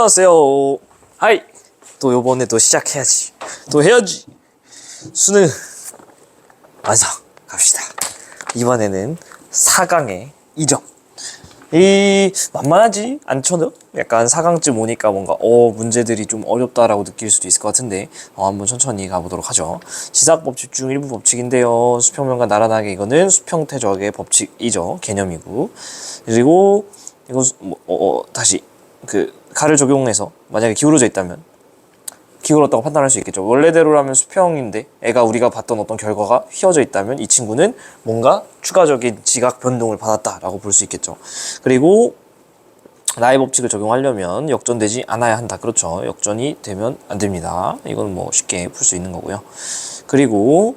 안녕하세요. 하이. 또 요번에 또 시작해야지. 또 해야지. 수능 완성 갑시다. 이번에는 4강의 이정. 이 만만하지 않죠? 약간 4강쯤 오니까 뭔가 문제들이 좀 어렵다라고 느낄 수도 있을 것 같은데 한번 천천히 가보도록 하죠. 지사법칙 중 일부 법칙인데요. 수평면과 나란하게 이거는 수평태적의 법칙이죠. 개념이고. 그리고 이거 다시 가를 적용해서 만약에 기울어져 있다면 기울었다고 판단할 수 있겠죠. 원래대로라면 수평인데 애가 우리가 봤던 어떤 결과가 휘어져 있다면 이 친구는 뭔가 추가적인 지각 변동을 받았다라고 볼 수 있겠죠. 그리고 나의 법칙을 적용하려면 역전되지 않아야 한다. 그렇죠. 역전이 되면 안 됩니다. 이건 뭐 쉽게 풀 수 있는 거고요. 그리고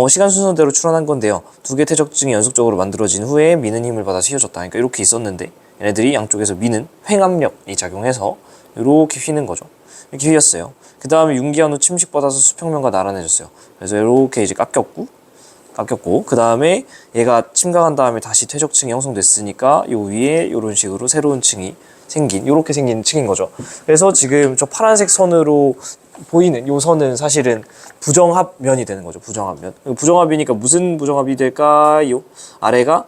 시간 순서대로 추론한 건데요. 두 개 태적증이 연속적으로 만들어진 후에 미는 힘을 받아서 휘어졌다. 그러니까 이렇게 있었는데 얘네들이 양쪽에서 미는 횡압력이 작용해서 이렇게 휘는 거죠. 이렇게 휘었어요. 그 다음에 융기한 후 침식받아서 수평면과 나란해졌어요. 그래서 이렇게 이제 깎였고 그 다음에 얘가 침각한 다음에 다시 퇴적층이 형성됐으니까 요 위에 이런 식으로 새로운 층이 이렇게 생긴 층인 거죠. 그래서 지금 저 파란색 선으로 보이는 요 선은 사실은 부정합면이 되는 거죠. 부정합면. 부정합이니까 무슨 부정합이 될까요? 아래가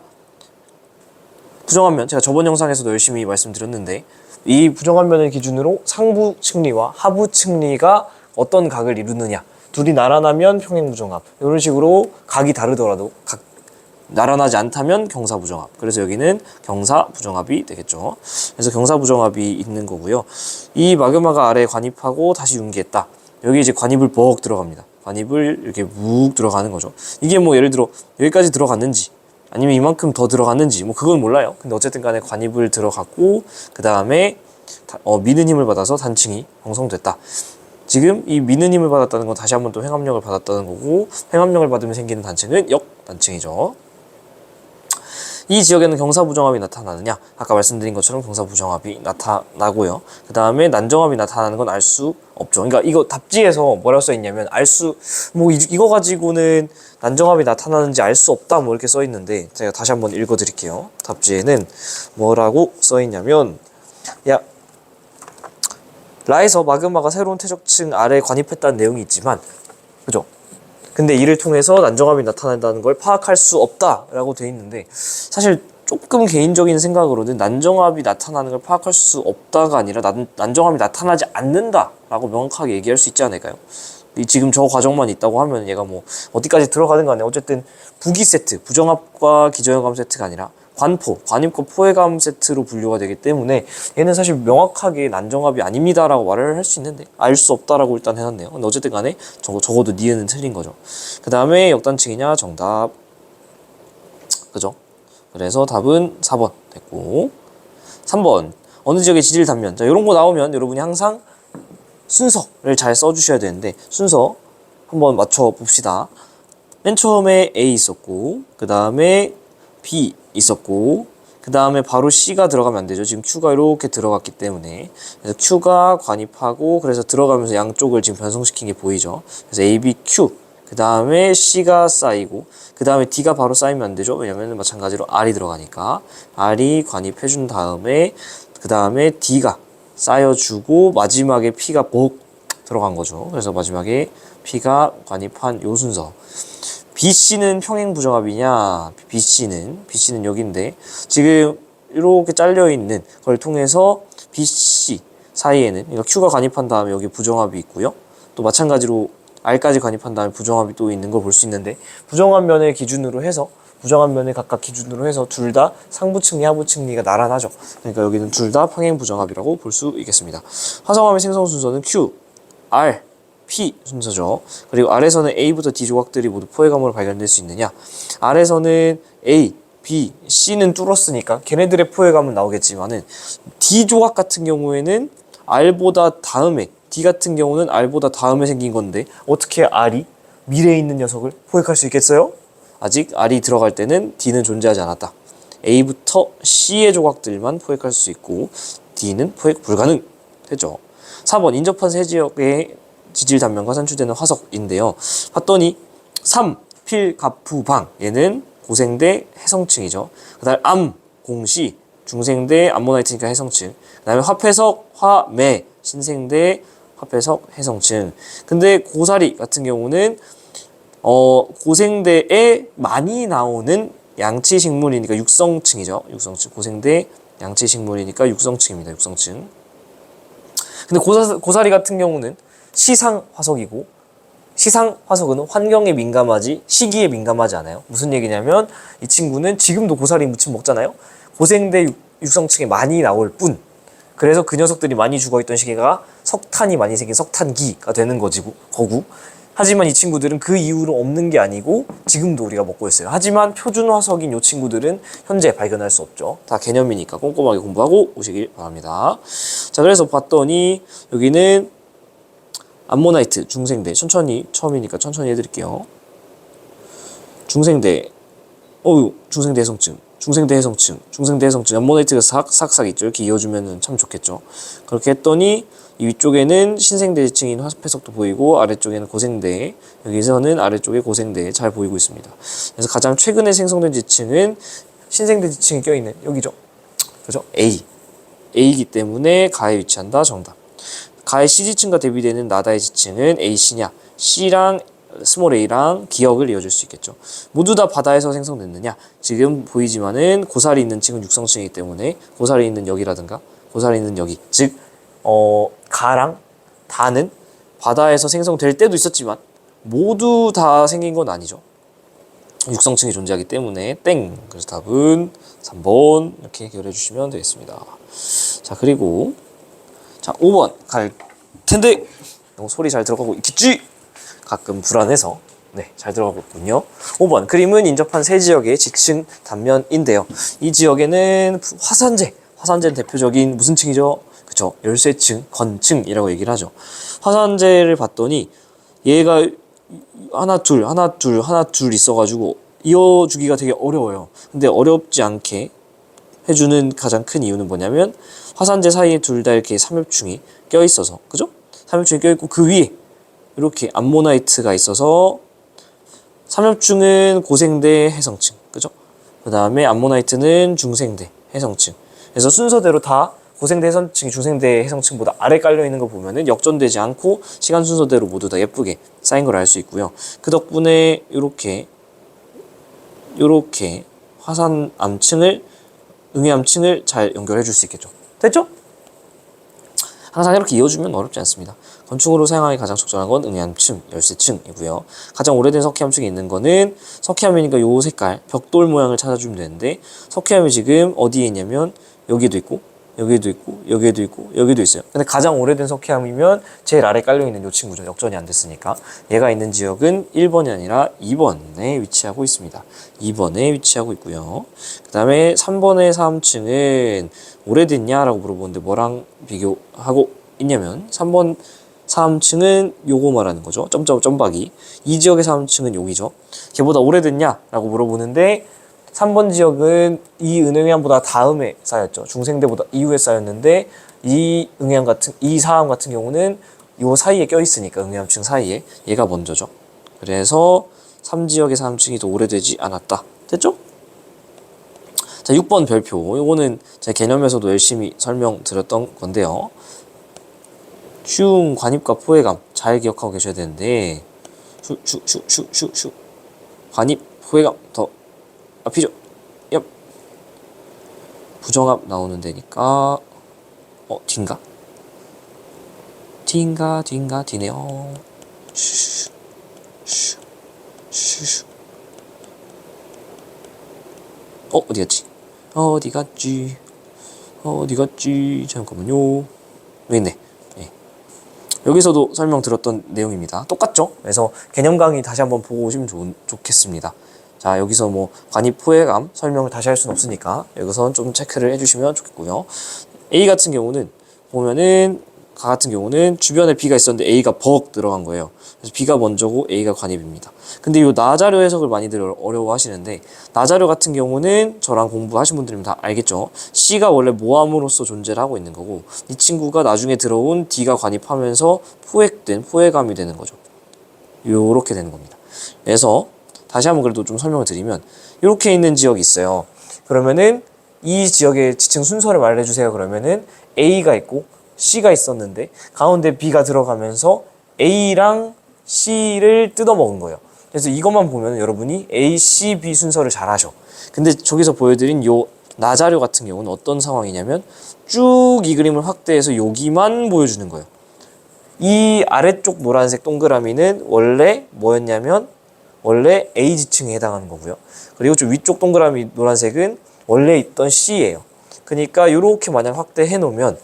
부정합면, 제가 저번 영상에서도 열심히 말씀드렸는데 이 부정합면을 기준으로 상부 층리와 하부 층리가 어떤 각을 이루느냐, 둘이 나란하면 평행부정합, 이런 식으로 각이 다르더라도 나란하지 않다면 경사부정합. 그래서 여기는 경사부정합이 되겠죠. 그래서 경사부정합이 있는 거고요. 이 마그마가 아래에 관입하고 다시 융기했다. 여기 이제 관입을 뻑 들어갑니다. 관입을 이렇게 묵 들어가는 거죠. 이게 뭐 예를 들어 여기까지 들어갔는지 아니면 이만큼 더 들어갔는지 뭐 그건 몰라요. 근데 어쨌든 간에 관입을 들어갔고 그 다음에 미는 힘을 받아서 단층이 형성됐다. 지금 이 미는 힘을 받았다는 건 다시 한번 또 횡압력을 받았다는 거고, 횡압력을 받으면 생기는 단층은 역단층이죠. 이 지역에는 경사부정합이 나타나느냐? 아까 말씀드린 것처럼 경사부정합이 나타나고요. 그 다음에 난정합이 나타나는 건 알 수 없죠. 그러니까 이거 답지에서 뭐라고 써있냐면 이거 가지고는 난정합이 나타나는지 알 수 없다 뭐 이렇게 써있는데 제가 다시 한번 읽어드릴게요. 답지에는 뭐라고 써있냐면 라에서 마그마가 새로운 퇴적층 아래에 관입했다는 내용이 있지만 그죠? 근데 이를 통해서 난정합이 나타난다는 걸 파악할 수 없다라고 돼 있는데 사실 조금 개인적인 생각으로는 난정합이 나타나는 걸 파악할 수 없다가 아니라 난정합이 나타나지 않는다라고 명확하게 얘기할 수 있지 않을까요? 지금 저 과정만 있다고 하면 얘가 뭐 어디까지 들어가든 간에 어쨌든 부기 세트, 부정합과 기저혈감 세트가 아니라 관입과 포회감 세트로 분류가 되기 때문에 얘는 사실 명확하게 난정합이 아닙니다라고 말을 할 수 있는데 알 수 없다라고 일단 해놨네요. 근데 어쨌든 간에 적어도 니은은 틀린 거죠. 그 다음에 역단층이냐 정답. 그죠? 그래서 답은 4번 됐고 3번 어느 지역의 지질 단면. 자, 이런 거 나오면 여러분이 항상 순서를 잘 써주셔야 되는데 순서 한번 맞춰봅시다. 맨 처음에 A 있었고 그 다음에 B 있었고 그 다음에 바로 C가 들어가면 안 되죠. 지금 Q가 이렇게 들어갔기 때문에 그래서 Q가 관입하고 그래서 들어가면서 양쪽을 지금 변성시킨 게 보이죠. 그래서 A, B, Q 그 다음에 C가 쌓이고 그 다음에 D가 바로 쌓이면 안 되죠. 왜냐면 마찬가지로 R이 들어가니까 R이 관입해준 다음에 그 다음에 D가 쌓여주고 마지막에 P가 복 들어간 거죠. 그래서 마지막에 P가 관입한 요 순서. BC는 평행부정합이냐? BC는 여기인데 지금 이렇게 잘려있는 걸 통해서 BC 사이에는 그러니까 Q가 관입한 다음에 여기 부정합이 있고요. 또 마찬가지로 R까지 관입한 다음에 부정합이 또 있는 걸 볼 수 있는데 부정합 면을 기준으로 해서 각각 기준으로 해서 둘 다 상부층리, 하부층리가 나란하죠. 그러니까 여기는 둘 다 평행부정합이라고 볼 수 있겠습니다. 화성암의 생성 순서는 Q, R, P 순서죠. 그리고 R에서는 A부터 D 조각들이 모두 포회감으로 발견될 수 있느냐? R에서는 A, B, C는 뚫었으니까 걔네들의 포회감은 나오겠지만은 D 조각 같은 경우에는 R보다 다음에 D 같은 경우는 R보다 다음에 생긴 건데 어떻게 R이 미래에 있는 녀석을 포획할 수 있겠어요? 아직 R이 들어갈 때는 D는 존재하지 않았다. A부터 C의 조각들만 포획할 수 있고 D는 포획 불가능 되죠. 4번 인접한 세 지역의 지질 단면과 산출되는 화석인데요. 봤더니 3, 필, 갑부, 방 얘는 고생대 해성층이죠. 그 다음에 암, 공시, 중생대 암모나이트니까 해성층. 그 다음에 화폐석, 화매, 신생대, 화폐석, 해성층. 근데 고사리 같은 경우는 고생대에 많이 나오는 양치식물이니까 육성층이죠. 육성층. 고생대 양치식물이니까 육성층입니다. 육성층. 근데 고사리 같은 경우는 시상화석이고, 시상화석은 환경에 민감하지 시기에 민감하지 않아요. 무슨 얘기냐면 이 친구는 지금도 고사리 무침 먹잖아요. 고생대 육성층에 많이 나올 뿐, 그래서 그 녀석들이 많이 죽어있던 시기가 석탄이 많이 생긴 석탄기가 되는 거고, 하지만 이 친구들은 그 이후로 없는 게 아니고 지금도 우리가 먹고 있어요. 하지만 표준화석인 이 친구들은 현재 발견할 수 없죠. 다 개념이니까 꼼꼼하게 공부하고 오시길 바랍니다. 자, 그래서 봤더니 여기는 암모나이트 중생대, 천천히, 처음이니까 천천히 해드릴게요. 중생대, 중생대 해성층, 중생대 해성층, 중생대 해성층, 암모나이트가 싹싹 있죠. 이렇게 이어주면 참 좋겠죠. 그렇게 했더니 이 위쪽에는 신생대 지층인 화폐석도 보이고, 아래쪽에는 고생대, 여기서는 아래쪽에 고생대 잘 보이고 있습니다. 그래서 가장 최근에 생성된 지층은 신생대 지층이 껴있는 여기죠. 그죠? A이기 때문에 가에 위치한다. 정답. 가의 C지층과 대비되는 나다의 지층은 AC냐, C랑 스몰 a랑 기억을 이어줄 수 있겠죠. 모두 다 바다에서 생성됐느냐? 지금 보이지만은 고사리 있는 층은 육성층이기 때문에 고사리 있는 여기라든가 고사리 있는 여기, 즉 가랑 다는 바다에서 생성될 때도 있었지만 모두 다 생긴 건 아니죠. 육성층이 존재하기 때문에 땡. 그래서 답은 3번 이렇게 해결해 주시면 되겠습니다. 자, 그리고 자 5번 갈 텐데 소리 잘 들어가고 있겠지? 가끔 불안해서 잘 들어가고 있군요. 5번 그림은 인접한 세 지역의 지층 단면인데요. 이 지역에는 화산재는 대표적인 무슨 층이죠? 그쵸, 열쇠층, 건층이라고 얘기를 하죠. 화산재를 봤더니 얘가 하나 둘 있어가지고 이어주기가 되게 어려워요. 근데 어렵지 않게 해주는 가장 큰 이유는 뭐냐면 화산재 사이에 둘 다 이렇게 삼엽충이 껴있어서, 그죠? 삼엽충이 껴있고 그 위에 이렇게 암모나이트가 있어서 삼엽충은 고생대 해성층, 그죠? 그 다음에 암모나이트는 중생대 해성층. 그래서 순서대로 다 고생대 해성층이 중생대 해성층보다 아래 깔려있는 거 보면은 역전되지 않고 시간 순서대로 모두 다 예쁘게 쌓인 걸 알 수 있고요. 그 덕분에 요렇게 화산암층을 응해암층을 잘 연결해 줄 수 있겠죠. 됐죠? 항상 이렇게 이어주면 어렵지 않습니다. 건축으로 사용하기 가장 적절한 건 응해암층, 열쇠층이고요. 가장 오래된 석회암층이 있는 거는 석회암이니까 요 색깔, 벽돌 모양을 찾아주면 되는데 석회암이 지금 어디에 있냐면 여기도 있고 여기도 있고 여기도 있고 여기도 있어요. 근데 가장 오래된 석회암이면 제일 아래 깔려있는 요 친구죠. 역전이 안 됐으니까. 얘가 있는 지역은 1번이 아니라 2번에 위치하고 있습니다. 2번에 위치하고 있고요. 그 다음에 3번의 사암층은 오래됐냐라고 물어보는데 뭐랑 비교하고 있냐면 3번 사암층은 요거 말하는 거죠. 점박이. 이 지역의 사암층은 여기죠. 걔보다 오래됐냐라고 물어보는데 3번 지역은 이 은행암보다 다음에 쌓였죠. 중생대보다 이후에 쌓였는데 이 사암 같은 경우는 요 사이에 껴있으니까 응해암층 사이에 얘가 먼저죠. 그래서 3지역의 사암층이 더 오래되지 않았다. 됐죠? 자, 6번 별표. 요거는 제 개념에서도 열심히 설명드렸던 건데요. 쉬운 관입과 포획암 잘 기억하고 계셔야 되는데 관입, 포획암 더 앞이죠. 얍. 부정합 나오는 데니까 디네요. 어디 갔지? 잠깐만요. 여기 있네. 여기서도 설명드렸던 내용입니다. 똑같죠? 그래서 개념 강의 다시 한번 보고 오시면 좋겠습니다. 자, 여기서 뭐 관입 포획암 설명을 다시 할 수는 없으니까 여기서는 좀 체크를 해주시면 좋겠고요. A 같은 경우는 보면은 가 같은 경우는 주변에 B가 있었는데 A가 벅 들어간 거예요. 그래서 B가 먼저고 A가 관입입니다. 근데 이 나자료 해석을 많이들 어려워하시는데 나자료 같은 경우는 저랑 공부하신 분들이면 다 알겠죠. C가 원래 모함으로서 존재를 하고 있는 거고 이 친구가 나중에 들어온 D가 관입하면서 포획감이 되는 거죠. 요렇게 되는 겁니다. 그래서 다시 한번 그래도 좀 설명을 드리면 이렇게 있는 지역이 있어요. 그러면은 이 지역의 지층 순서를 말해주세요. 그러면은 A가 있고 C가 있었는데 가운데 B가 들어가면서 A랑 C를 뜯어먹은 거예요. 그래서 이것만 보면 여러분이 A, C, B 순서를 잘 아셔. 근데 저기서 보여드린 요 나자료 같은 경우는 어떤 상황이냐면 쭉 이 그림을 확대해서 여기만 보여주는 거예요. 이 아래쪽 노란색 동그라미는 원래 뭐였냐면 원래 A 지층에 해당하는 거고요. 그리고 저 위쪽 동그라미 노란색은 원래 있던 C예요. 그러니까 이렇게 만약 확대해 놓으면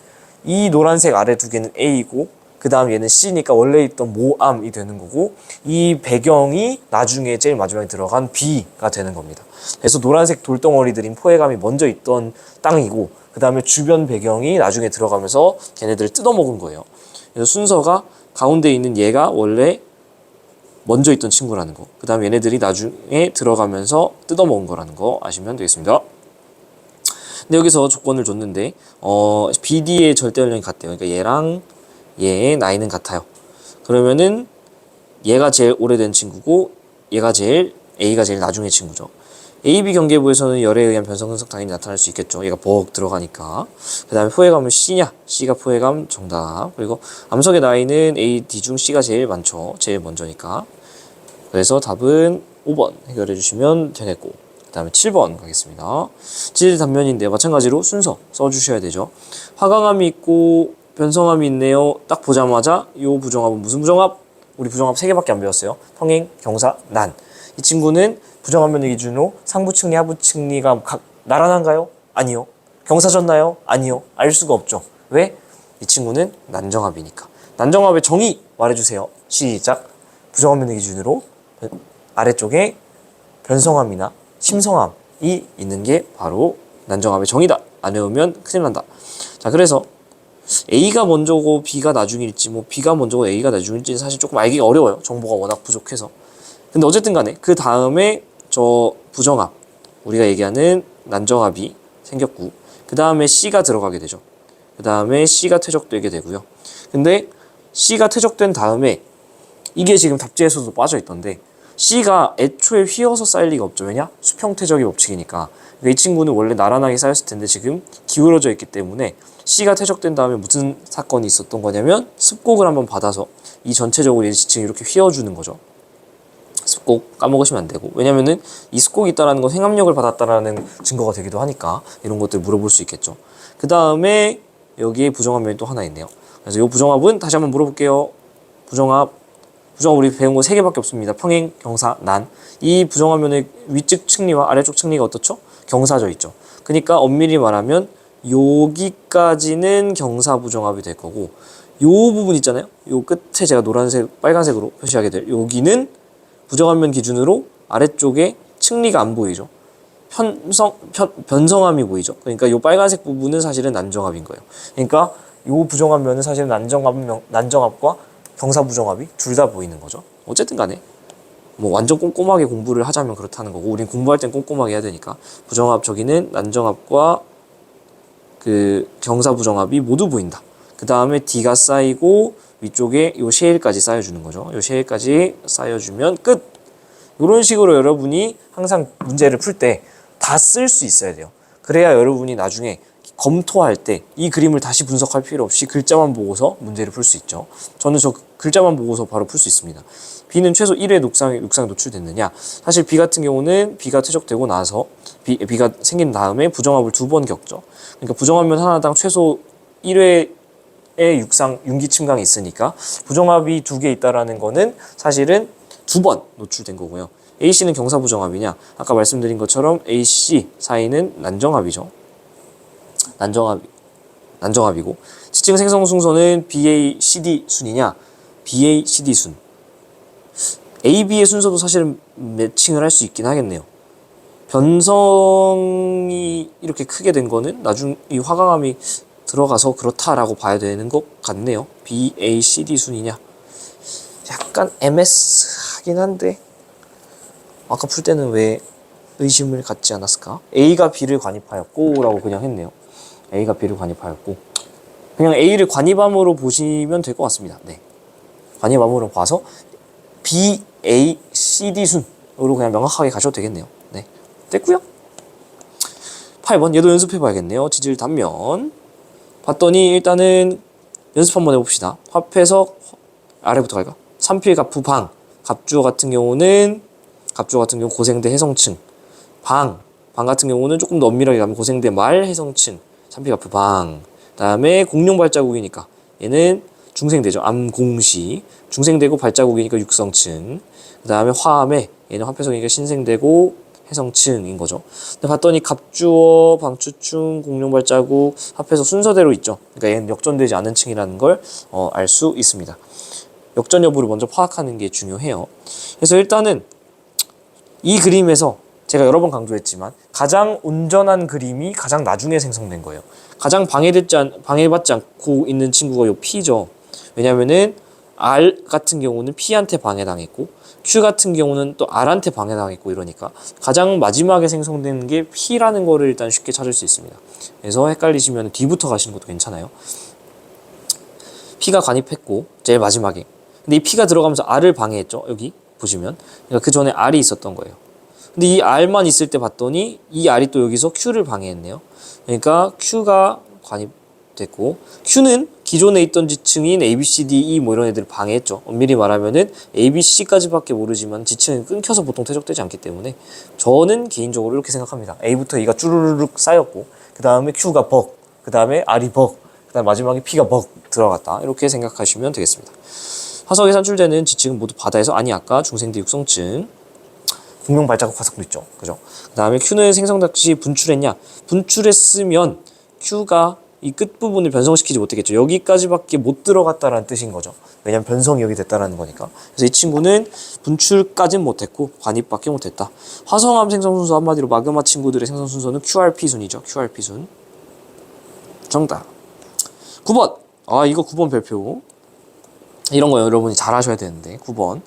이 노란색 아래 두 개는 A고 그 다음 얘는 C니까 원래 있던 모암이 되는 거고 이 배경이 나중에 제일 마지막에 들어간 B가 되는 겁니다. 그래서 노란색 돌덩어리들인 포획암이 먼저 있던 땅이고 그 다음에 주변 배경이 나중에 들어가면서 걔네들을 뜯어먹은 거예요. 그래서 순서가 가운데 있는 얘가 원래 먼저 있던 친구라는 거, 그 다음 얘네들이 나중에 들어가면서 뜯어먹은 거라는 거 아시면 되겠습니다. 근데 여기서 조건을 줬는데 BD의 절대 연령이 같대요. 그러니까 얘랑 얘의 나이는 같아요. 그러면은 얘가 제일 오래된 친구고 A가 제일 나중의 친구죠. AB 경계부에서는 열에 의한 변성 흔적 당연히 나타날 수 있겠죠. 얘가 벅 들어가니까. 그 다음에 포획암은 C냐? C가 포획암 정답. 그리고 암석의 나이는 A, D 중 C가 제일 많죠. 제일 먼저니까. 그래서 답은 5번 해결해 주시면 되겠고, 그 다음에 7번 가겠습니다. 지질 단면인데 마찬가지로 순서 써주셔야 되죠. 화강암이 있고 변성암이 있네요. 딱 보자마자 요 부정합은 무슨 부정합? 우리 부정합 3개밖에 안 배웠어요. 평행, 경사, 난. 이 친구는 부정합면을 기준으로 상부층리, 하부층리가 각 나란한가요? 아니요. 경사졌나요? 아니요. 알 수가 없죠. 왜? 이 친구는 난정합이니까. 난정합의 정의 말해주세요. 시작. 부정합면을 기준으로 아래쪽에 변성함이나 심성함이 있는 게 바로 난정합의 정의다. 안 외우면 큰일 난다. 자, 그래서 A가 먼저고 B가 나중일지, 뭐 B가 먼저고 A가 나중일지 사실 조금 알기가 어려워요. 정보가 워낙 부족해서. 근데 어쨌든 간에 그 다음에 저 부정합, 우리가 얘기하는 난정합이 생겼고, 그 다음에 C가 들어가게 되죠. 그 다음에 C가 퇴적되게 되고요. 근데 C가 퇴적된 다음에 이게 지금 답지에서도 빠져있던데 C가 애초에 휘어서 쌓일 리가 없죠. 왜냐? 수평퇴적의 법칙이니까. 그러니까 이 친구는 원래 나란하게 쌓였을 텐데 지금 기울어져 있기 때문에 C가 퇴적된 다음에 무슨 사건이 있었던 거냐면 습곡을 한번 받아서 이 전체적으로 이 지층이 이렇게 휘어주는 거죠. 습곡 까먹으시면 안 되고, 왜냐면은 이 습곡이 있다라는 건 횡압력을 받았다라는 증거가 되기도 하니까 이런 것들 물어볼 수 있겠죠. 그 다음에 여기에 부정합면이 또 하나 있네요. 그래서 이 부정합은 다시 한번 물어볼게요. 부정합 우리 배운 거 3개밖에 없습니다. 평행, 경사, 난. 이 부정합면의 위쪽 층리와 아래쪽 층리가 어떻죠? 경사져 있죠. 그러니까 엄밀히 말하면 여기까지는 경사 부정합이 될 거고, 요 부분 있잖아요. 요 끝에 제가 노란색, 빨간색으로 표시하게 될 여기는 부정합면 기준으로 아래쪽에 층리가 안 보이죠. 변성함이 보이죠. 그러니까 요 빨간색 부분은 사실은 난정합인 거예요. 그러니까 요 부정합면은 사실은 난정합과 경사 부정합이 둘 다 보이는 거죠. 어쨌든 간에 뭐 완전 꼼꼼하게 공부를 하자면 그렇다는 거고, 우린 공부할 땐 꼼꼼하게 해야 되니까 부정합 저기는 난정합과 그 경사 부정합이 모두 보인다. 그 다음에 D가 쌓이고 위쪽에 요 셰일까지 쌓여주는 거죠. 요 셰일까지 쌓여주면 끝. 이런 식으로 여러분이 항상 문제를 풀 때 다 쓸 수 있어야 돼요. 그래야 여러분이 나중에 검토할 때 이 그림을 다시 분석할 필요 없이 글자만 보고서 문제를 풀 수 있죠. 저는 저 글자만 보고서 바로 풀 수 있습니다. B는 최소 1회 육상에 노출됐느냐? 사실 B 같은 경우는 B가 퇴적되고 나서 B가 생긴 다음에 부정합을 2번 겪죠. 그러니까 부정합면 하나당 최소 1회의 윤기 침강이 있으니까 부정합이 2개 있다라는 거는 사실은 2번 노출된 거고요. AC는 경사 부정합이냐? 아까 말씀드린 것처럼 AC 사이는 난정합이죠. 난정합이고, 지층 생성 순서는 BACD 순이냐? BACD 순. AB의 순서도 사실은 매칭을 할 수 있긴 하겠네요. 변성이 이렇게 크게 된 거는 나중 이 화강암이 들어가서 그렇다라고 봐야 되는 것 같네요. BACD 순이냐? 약간 MS 하긴 한데 아까 풀 때는 왜 의심을 갖지 않았을까? A가 B를 관입하였고 라고 그냥 했네요. A가 B를 관입하였고, 그냥 A를 관입함으로 보시면 될 것 같습니다. 네, 관입함으로 봐서 B, A, C, D 순으로 그냥 명확하게 가셔도 되겠네요. 네, 됐고요. 8번 얘도 연습해 봐야겠네요. 지질 단면 봤더니 일단은 연습 한번 해봅시다. 합해서 아래부터 갈까? 삼필갑부 방. 갑주어 같은 경우는 고생대 해성층. 방 같은 경우는 조금 더 엄밀하게 가면 고생대 말 해성층. 삼필갑부 방. 그다음에 공룡 발자국이니까 얘는 중생대죠. 암공시. 중생대고 발자국이니까 육성층. 그다음에 화암에 얘는 화폐성이니까 신생대고 해성층인 거죠. 근데 봤더니 갑주어, 방추충, 공룡 발자국 합해서 순서대로 있죠. 그러니까 얘는 역전되지 않은 층이라는 걸 알 수 있습니다. 역전 여부를 먼저 파악하는 게 중요해요. 그래서 일단은 이 그림에서 제가 여러 번 강조했지만 가장 온전한 그림이 가장 나중에 생성된 거예요. 가장 방해받지 않고 있는 친구가 요 P죠. 왜냐면은 R 같은 경우는 P한테 방해당했고 Q 같은 경우는 또 R한테 방해당했고 이러니까 가장 마지막에 생성되는 게 P라는 거를 일단 쉽게 찾을 수 있습니다. 그래서 헷갈리시면 D부터 가시는 것도 괜찮아요. P가 관입했고 제일 마지막에 근데 이 P가 들어가면서 R을 방해했죠. 여기 보시면 그러니까 그 전에 R이 있었던 거예요. 근데 이 R만 있을 때 봤더니 이 R이 또 여기서 Q를 방해했네요. 그러니까 Q가 관입됐고 Q는 기존에 있던 지층인 A, B, C, D, E 뭐 이런 애들을 방해했죠. 엄밀히 말하면은 A, B, C까지밖에 모르지만 지층이 끊겨서 보통 퇴적되지 않기 때문에 저는 개인적으로 이렇게 생각합니다. A부터 E가 쭈르륵 쌓였고 그 다음에 Q가 벅, 그 다음에 R이 벅, 그 다음에 마지막에 P가 벅 들어갔다. 이렇게 생각하시면 되겠습니다. 화석에 산출되는 지층은 모두 바다에서 아니 아까 중생대 육성층 공룡 발자국 화석도 있죠. 그죠? 그 다음에 Q는 생성 당시 분출했냐? 분출했으면 Q가 이 끝부분을 변성시키지 못했겠죠. 여기까지밖에 못 들어갔다라는 뜻인 거죠. 왜냐면 변성이 여기 됐다라는 거니까. 그래서 이 친구는 분출까지는 못했고 관입밖에 못했다. 화성암 생성 순서 한마디로 마그마 친구들의 생성 순서는 QRP 순이죠. QRP 순. 정답. 9번. 아 이거 9번 별표. 이런 거 여러분이 잘 하셔야 되는데 9번.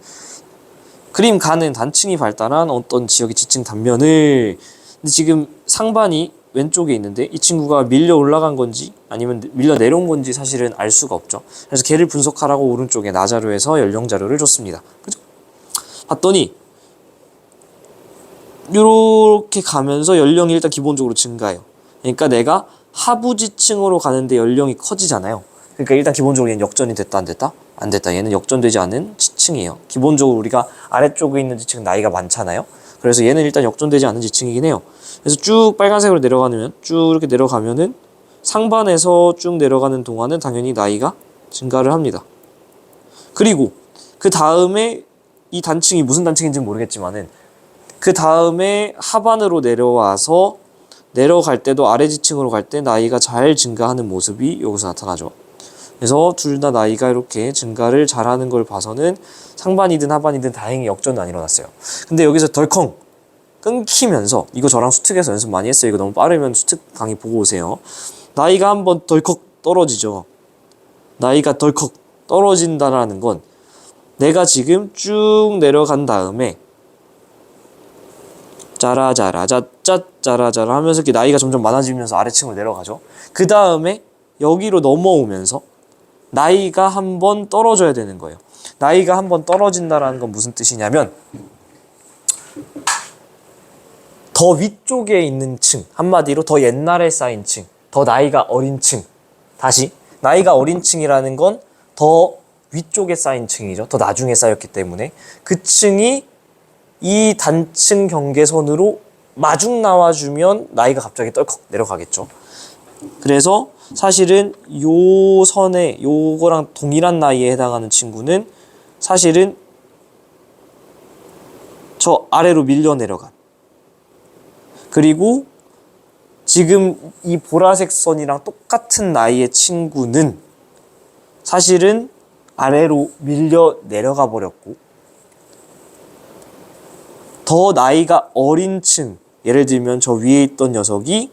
그림 가는 단층이 발달한 어떤 지역의 지층 단면을 근데 지금 상반이 왼쪽에 있는데 이 친구가 밀려 올라간 건지 아니면 밀려 내려온 건지 사실은 알 수가 없죠. 그래서 걔를 분석하라고 오른쪽에 나자료에서 연령 자료를 줬습니다. 그죠? 봤더니 이렇게 가면서 연령이 일단 기본적으로 증가해요. 그러니까 내가 하부 지층으로 가는데 연령이 커지잖아요. 그러니까 일단 기본적으로 얘는 역전이 됐다 안 됐다? 안 됐다. 얘는 역전되지 않은 지층이에요. 기본적으로 우리가 아래쪽에 있는 지층은 나이가 많잖아요. 그래서 얘는 일단 역전되지 않은 지층이긴 해요. 그래서 쭉 빨간색으로 내려가면 쭉 이렇게 내려가면은 상반에서 쭉 내려가는 동안은 당연히 나이가 증가를 합니다. 그리고 그 다음에 이 단층이 무슨 단층인지는 모르겠지만은 그 다음에 하반으로 내려와서 내려갈 때도 아래 지층으로 갈 때 나이가 잘 증가하는 모습이 여기서 나타나죠. 그래서 둘 다 나이가 이렇게 증가를 잘하는 걸 봐서는 상반이든 하반이든 다행히 역전은 안 일어났어요. 근데 여기서 덜컹 끊기면서 이거 저랑 수특에서 연습 많이 했어요. 이거 너무 빠르면 수특 강의 보고 오세요. 나이가 한번 덜컥 떨어지죠. 나이가 덜컥 떨어진다라는 건 내가 지금 쭉 내려간 다음에 짜라짜라 짜짜짜라짜라 하면서 이렇게 나이가 점점 많아지면서 아래층으로 내려가죠. 그 다음에 여기로 넘어오면서 나이가 한번 떨어져야 되는 거예요. 나이가 한번 떨어진다라는 건 무슨 뜻이냐면 더 위쪽에 있는 층, 한마디로 더 옛날에 쌓인 층, 더 나이가 어린 층. 다시 나이가 어린 층이라는 건 더 위쪽에 쌓인 층이죠. 더 나중에 쌓였기 때문에 그 층이 이 단층 경계선으로 마중 나와주면 나이가 갑자기 떨컥 내려가겠죠. 그래서 사실은 요 선에 요거랑 동일한 나이에 해당하는 친구는 사실은 저 아래로 밀려 내려간 그리고 지금 이 보라색 선이랑 똑같은 나이의 친구는 사실은 아래로 밀려 내려가 버렸고 더 나이가 어린 층 예를 들면 저 위에 있던 녀석이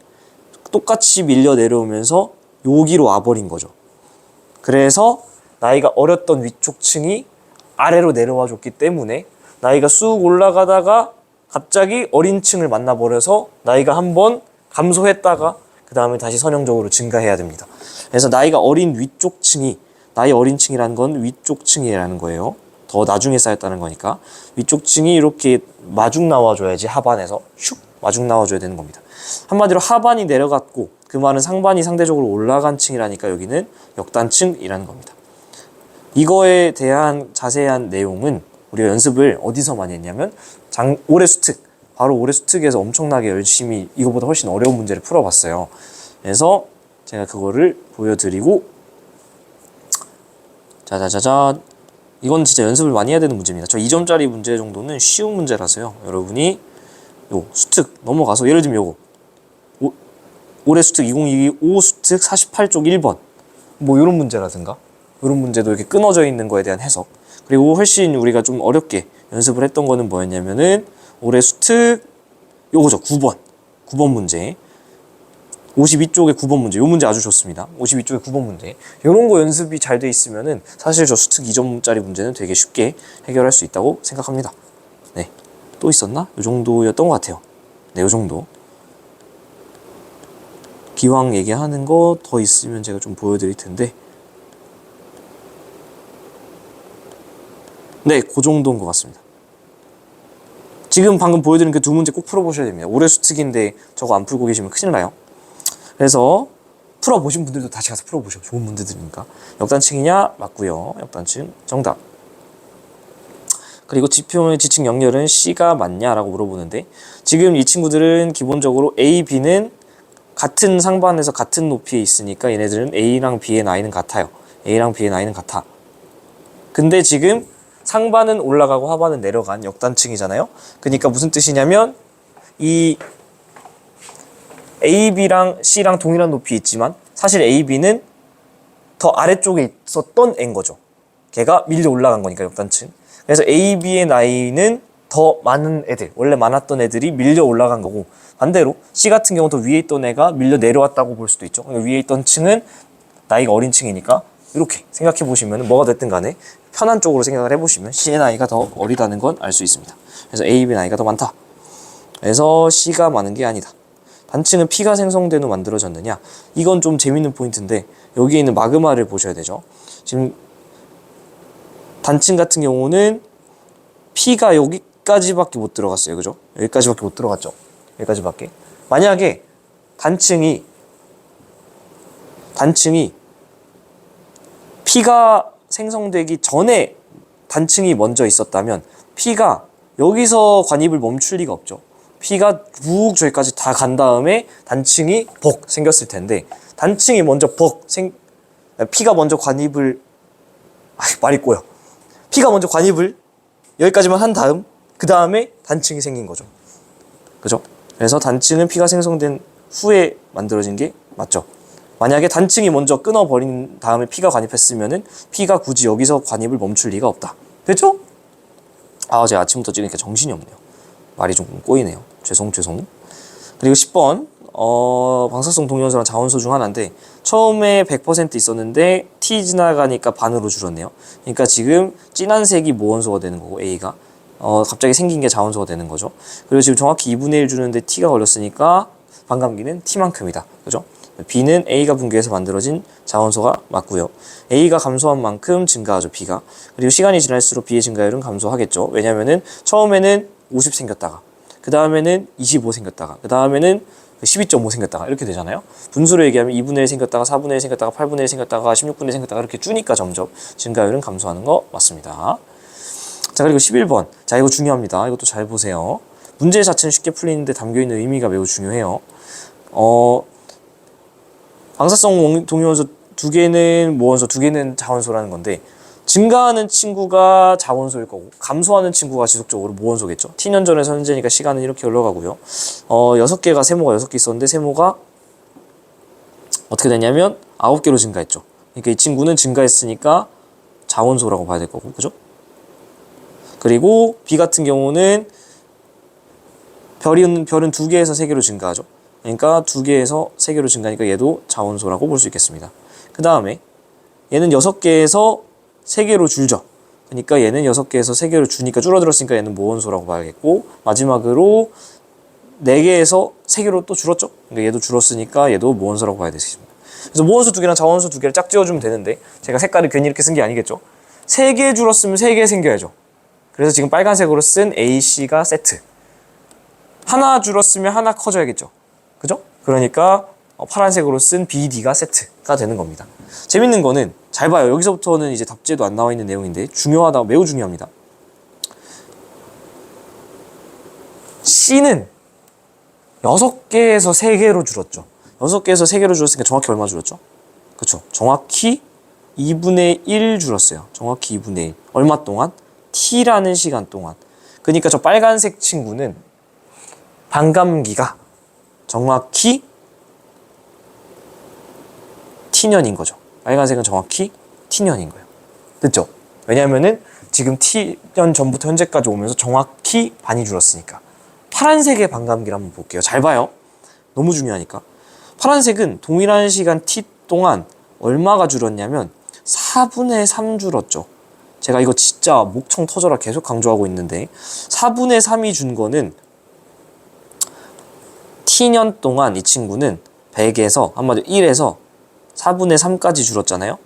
똑같이 밀려 내려오면서 여기로 와버린 거죠. 그래서 나이가 어렸던 위쪽 층이 아래로 내려와 줬기 때문에 나이가 쑥 올라가다가 갑자기 어린 층을 만나버려서 나이가 한번 감소했다가 그 다음에 다시 선형적으로 증가해야 됩니다. 그래서 나이가 어린 위쪽 층이 나이 어린 층이라는 건 위쪽 층이라는 거예요. 더 나중에 쌓였다는 거니까 위쪽 층이 이렇게 마중 나와줘야지 하반에서 슉 마중 나와줘야 되는 겁니다. 한마디로 하반이 내려갔고 그 말은 상반이 상대적으로 올라간 층이라니까 여기는 역단층이라는 겁니다. 이거에 대한 자세한 내용은 우리가 연습을 어디서 많이 했냐면 올해 수특, 바로 올해 수특에서 엄청나게 열심히 이거보다 훨씬 어려운 문제를 풀어봤어요. 그래서 제가 그거를 보여드리고, 자자자자, 이건 진짜 연습을 많이 해야 되는 문제입니다. 저 2점짜리 문제 정도는 쉬운 문제라서요. 여러분이 요 수특 넘어가서, 예를 들면 요거 올해 수특 2022 수특 48쪽 1번 뭐 요런 문제라든가, 요런 문제도 이렇게 끊어져 있는 거에 대한 해석. 그리고 훨씬 우리가 좀 어렵게 연습을 했던 거는 뭐였냐면은 올해 수특 요거죠. 9번 문제, 52쪽의 9번 문제. 요 문제 아주 좋습니다. 52쪽의 9번 문제. 요런 거 연습이 잘 돼 있으면은 사실 저 수특 2점짜리 문제는 되게 쉽게 해결할 수 있다고 생각합니다. 네. 또 있었나? 요 정도였던 것 같아요. 네, 요 정도. 기왕 얘기하는 거 더 있으면 제가 좀 보여드릴 텐데. 네, 그 정도인 것 같습니다. 지금 방금 보여드린 그 두 문제 꼭 풀어보셔야 됩니다. 올해 수특인데 저거 안 풀고 계시면 큰일 나요. 그래서 풀어보신 분들도 다시 가서 풀어보셔. 좋은 문제들이니까. 역단층이냐? 맞고요. 역단층 정답. 그리고 지표의 지층 역렬은 C가 맞냐라고 물어보는데, 지금 이 친구들은 기본적으로 A, B는 같은 상반에서 같은 높이에 있으니까 얘네들은 A랑 B의 나이는 같아요. A랑 B의 나이는 같아. 근데 지금 상반은 올라가고 하반은 내려간 역단층이잖아요. 그러니까 무슨 뜻이냐면 이 A, B랑 C랑 동일한 높이 있지만 사실 A, B는 더 아래쪽에 있었던 애인 거죠. 걔가 밀려 올라간 거니까 역단층. 그래서 A, B의 나이는 더 많은 애들, 원래 많았던 애들이 밀려 올라간 거고, 반대로 C 같은 경우 더 위에 있던 애가 밀려 내려왔다고 볼 수도 있죠. 그러니까 위에 있던 층은 나이가 어린 층이니까 이렇게 생각해 보시면 뭐가 됐든 간에 편한 쪽으로 생각을 해보시면 C의 나이가 더 어리다는 건 알 수 있습니다. 그래서 A, B 나이가 더 많다. 그래서 C가 많은 게 아니다. 단층은 P가 생성된 후 만들어졌느냐? 이건 좀 재밌는 포인트인데, 여기에 있는 마그마를 보셔야 되죠. 지금 단층 같은 경우는 P가 여기까지밖에 못 들어갔어요. 그죠? 여기까지밖에 못 들어갔죠. 여기까지밖에. 만약에 단층이 P가 생성되기 전에 단층이 먼저 있었다면 P가 여기서 관입을 멈출 리가 없죠. P가 쭉 저기까지 다 간 다음에 단층이 벅 생겼을 텐데, 단층이 먼저 P가 먼저 관입을, 말이 꼬여. P가 먼저 관입을 여기까지만 한 다음, 그 다음에 단층이 생긴 거죠. 그죠? 그래서 단층은 P가 생성된 후에 만들어진 게 맞죠. 만약에 단층이 먼저 끊어버린 다음에 P가 관입했으면은 P가 굳이 여기서 관입을 멈출 리가 없다. 됐죠? 제가 아침부터 찍으니까 정신이 없네요. 말이 좀 꼬이네요. 죄송. 그리고 10번, 방사성 동위원소랑 자원소 중 하나인데, 처음에 100% 있었는데 T 지나가니까 반으로 줄었네요. 그러니까 지금 진한 색이 무원소가 되는 거고, A가 갑자기 생긴 게 자원소가 되는 거죠. 그리고 지금 정확히 2분의 1 주는데 T가 걸렸으니까 반감기는 T만큼이다. 그죠? B는 A가 붕괴해서 만들어진 자원소가 맞고요. A가 감소한 만큼 증가하죠, B가. 그리고 시간이 지날수록 B의 증가율은 감소하겠죠. 왜냐면은 처음에는 50 생겼다가, 그 다음에는 25 생겼다가, 그 다음에는 12.5 생겼다가 이렇게 되잖아요. 분수로 얘기하면 2분의 1 생겼다가 4분의 1 생겼다가 8분의 1 생겼다가 16분의 1 생겼다가 이렇게 주니까 점점 증가율은 감소하는 거 맞습니다. 자, 그리고 11번. 자, 이거 중요합니다. 이것도 잘 보세요. 문제 자체는 쉽게 풀리는데 담겨있는 의미가 매우 중요해요. 방사성 동위원소 2개는 무원소, 2개는 자원소라는 건데, 증가하는 친구가 자원소일 거고 감소하는 친구가 지속적으로 무원소겠죠. T년 전에서 현재니까 시간은 이렇게 흘러가고요. 6개가 세모가 6개 있었는데 세모가 어떻게 됐냐면 9개로 증가했죠. 그러니까 이 친구는 증가했으니까 자원소라고 봐야 될 거고, 그죠? 그리고 B 같은 경우는 별은 2개에서 3개로 증가하죠. 그러니까 2개에서 3개로 증가하니까 얘도 자원소라고 볼 수 있겠습니다. 그 다음에 얘는 6개에서 3개로 줄죠. 그러니까 얘는 6개에서 3개로 주니까 줄어들었으니까 얘는 무원소라고 봐야겠고, 마지막으로 4개에서 3개로 또 줄었죠. 그러니까 얘도 줄었으니까 얘도 무원소라고 봐야 되겠습니다. 그래서 무원소 2개랑 자원소 2개를 짝 지어주면 되는데, 제가 색깔을 괜히 이렇게 쓴 게 아니겠죠. 3개 줄었으면 3개 생겨야죠. 그래서 지금 빨간색으로 쓴 A, C가 세트. 하나 줄었으면 하나 커져야겠죠. 그죠? 그러니까 파란색으로 쓴 BD가 세트가 되는 겁니다. 재밌는 거는 잘 봐요. 여기서부터는 이제 답제도 안 나와 있는 내용인데 중요하다, 매우 중요합니다. C는 6개에서 3개로 줄었죠. 6개에서 3개로 줄었으니까 정확히 얼마 줄었죠? 그쵸. 정확히 2분의 1 줄었어요. 정확히 2분의 1. 얼마 동안? T라는 시간 동안. 그러니까 저 빨간색 친구는 반감기가 정확히 T년인 거죠. 빨간색은 정확히 T년인 거예요. 됐죠? 왜냐면은 지금 T년 전부터 현재까지 오면서 정확히 반이 줄었으니까. 파란색의 반감기를 한번 볼게요. 잘 봐요. 너무 중요하니까. 파란색은 동일한 시간 T 동안 얼마가 줄었냐면 4분의 3 줄었죠. 제가 이거 진짜 목청 터져라 계속 강조하고 있는데 4분의 3이 준 거는 T년 동안 이 친구는 100에서 한마디로 1에서 4분의 3까지 줄었잖아요.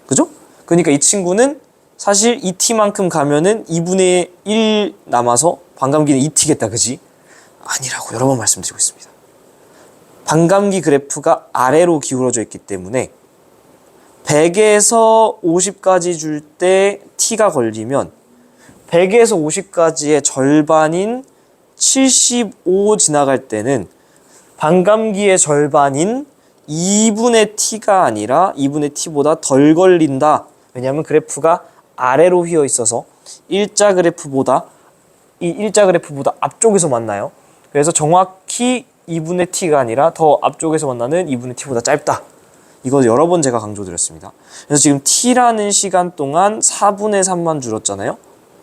그죠? 그러니까 이 친구는 사실 이 T만큼 가면은 2분의 1 남아서 반감기는 2T겠다. 그지? 아니라고 여러 번 말씀드리고 있습니다. 반감기 그래프가 아래로 기울어져 있기 때문에 100에서 50까지 줄 때 T가 걸리면 100에서 50까지의 절반인 75 지나갈 때는 반감기의 절반인 2분의 T가 아니라 2분의 T보다 덜 걸린다. 왜냐하면 그래프가 아래로 휘어 있어서 일자 그래프보다 앞쪽에서 만나요. 그래서 정확히 2분의 T가 아니라 더 앞쪽에서 만나는 2분의 T보다 짧다. 이거 여러 번 제가 강조드렸습니다. 그래서 지금 T라는 시간 동안 4분의 3만 줄었잖아요.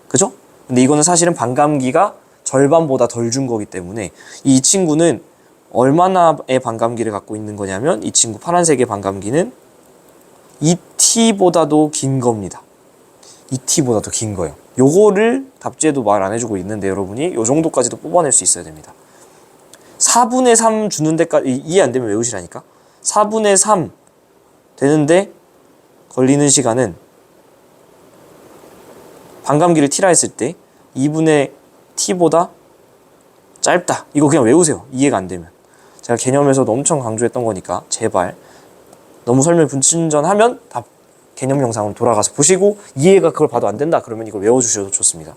그죠? 근데 이거는 사실은 반감기가 절반보다 덜 준 거기 때문에 이 친구는 얼마나의 반감기를 갖고 있는 거냐면 이 친구 파란색의 반감기는 2T보다도 긴 겁니다. 2T보다도 긴 거예요. 요거를 답지에도 말 안 해주고 있는데 여러분이 요 정도까지도 뽑아낼 수 있어야 됩니다. 4분의 3 주는 데까지 이해 안 되면 외우시라니까. 4분의 3 되는데 걸리는 시간은 반감기를 T라 했을 때 2분의 T보다 짧다. 이거 그냥 외우세요. 이해가 안 되면. 제가 개념에서도 엄청 강조했던 거니까 제발 너무 설명 분친전하면 다 개념 영상으로 돌아가서 보시고 이해가 그걸 봐도 안 된다 그러면 이걸 외워주셔도 좋습니다.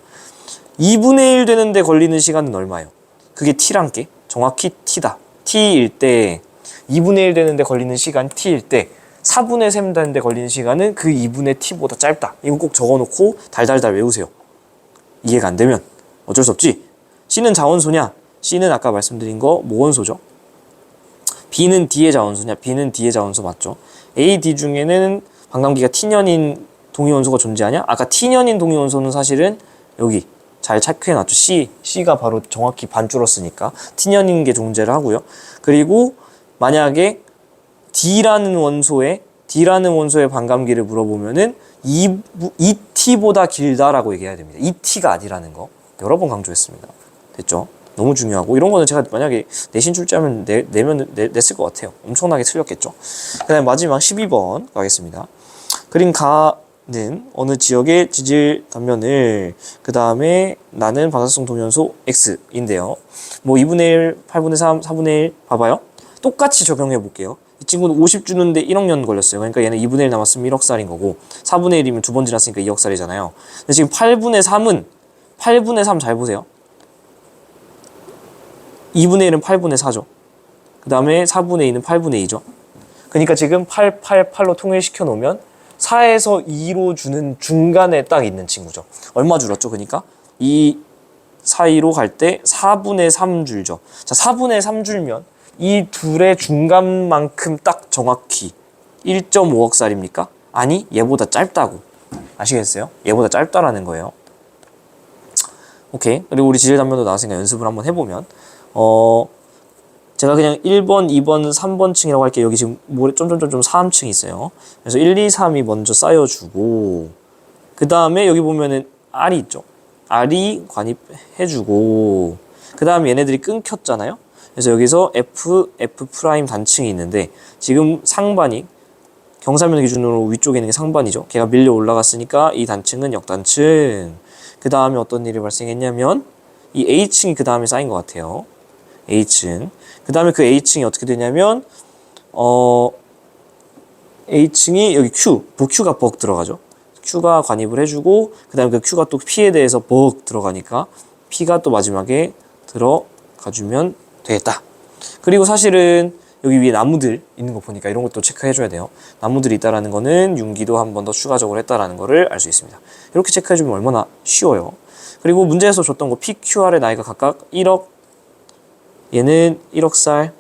2분의 1 되는데 걸리는 시간은 얼마예요? 그게 T란 게 정확히 T다. T일 때 2분의 1 되는데 걸리는 시간 T일 때 4분의 3 되는데 걸리는 시간은 그 2분의 T보다 짧다. 이거 꼭 적어놓고 달달달 외우세요. 이해가 안 되면 어쩔 수 없지. C는 자원소냐? C는 아까 말씀드린 거 모원소죠. B는 D의 자원소냐? B는 D의 자원소 맞죠? A, D 중에는 반감기가 T년인 동위원소가 존재하냐? 아까 T년인 동위원소는 사실은 여기 잘 체크해놨죠. C가 바로 정확히 반 줄었으니까 T년인 게 존재를 하고요. 그리고 만약에 D라는 원소의 반감기를 물어보면은 2T보다 길다라고 얘기해야 됩니다. 2T가 아니라는 거 여러 번 강조했습니다. 됐죠? 너무 중요하고 이런 거는 제가 만약에 내신 출제하면 냈을 것 같아요. 엄청나게 틀렸겠죠? 그 다음에 마지막 12번 가겠습니다. 그림 가는 어느 지역의 지질 단면을 그 다음에 나는 방사성 동위원소 X인데요. 뭐 2분의 1, 8분의 3, 4분의 1 봐봐요. 똑같이 적용해 볼게요. 이 친구는 50 주는데 1억 년 걸렸어요. 그러니까 얘는 2분의 1 남았으면 1억 살인 거고 4분의 1이면 2번 지났으니까 2억 살이잖아요. 근데 지금 8분의 3 잘 보세요. 2분의 1은 8분의 4죠. 그 다음에 4분의 2는 8분의 2죠. 그러니까 지금 8, 8, 8로 통일시켜 놓으면 4에서 2로 주는 중간에 딱 있는 친구죠. 얼마 줄었죠? 그러니까 이 사이로 갈 때 4분의 3 줄죠. 자, 4분의 3 줄면 이 둘의 중간만큼 딱 정확히 1.5억 살입니까? 아니, 얘보다 짧다고. 아시겠어요? 얘보다 짧다라는 거예요. 오케이. 그리고 우리 지질 단면도 나왔으니까 연습을 한번 해보면 제가 그냥 1번, 2번, 3번 층이라고 할게요. 여기 지금 좀 3층이 있어요. 그래서 1, 2, 3이 먼저 쌓여주고 그 다음에 여기 보면은 R이 있죠. R이 관입해주고 그 다음에 얘네들이 끊겼잖아요. 그래서 여기서 F 프라임 단층이 있는데 지금 상반이 경사면 기준으로 위쪽에 있는 게 상반이죠. 걔가 밀려 올라갔으니까 이 단층은 역단층. 그 다음에 어떤 일이 발생했냐면 이 A층이 그 다음에 쌓인 것 같아요. A층. 그 다음에 그 A층이 어떻게 되냐면 H층이 여기 Q, Q가 벅 들어가죠. Q가 관입을 해주고 그 다음에 그 Q가 또 P에 대해서 벅 들어가니까 P가 또 마지막에 들어가주면 되겠다. 그리고 사실은 여기 위에 나무들 있는 거 보니까 이런 것도 체크해줘야 돼요. 나무들이 있다라는 거는 융기도 한 번 더 추가적으로 했다라는 거를 알 수 있습니다. 이렇게 체크해주면 얼마나 쉬워요. 그리고 문제에서 줬던 거 PQR의 나이가 각각 1억, 얘는 1억 살,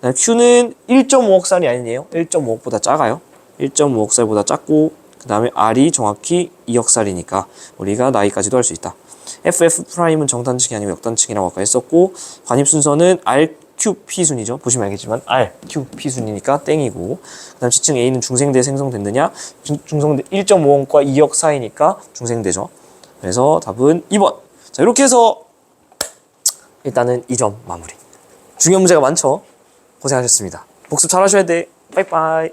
Q는 1.5억 살이 아니에요. 1.5억보다 작아요. 1.5억 살보다 작고 그 다음에 R이 정확히 2억 살이니까 우리가 나이까지도 할 수 있다. FF''은 정단층이 아니고 역단층이라고 아까 했었고 관입 순서는 RQP 순이죠. 보시면 알겠지만 RQP 순이니까 땡이고 그 다음 지층 A는 중생대 생성됐느냐? 중생대 1.5억과 2억 사이니까 중생대죠. 그래서 답은 2번. 자, 이렇게 해서 일단은 2점 마무리. 중요한 문제가 많죠? 고생하셨습니다. 복습 잘 하셔야 돼. 빠이빠이.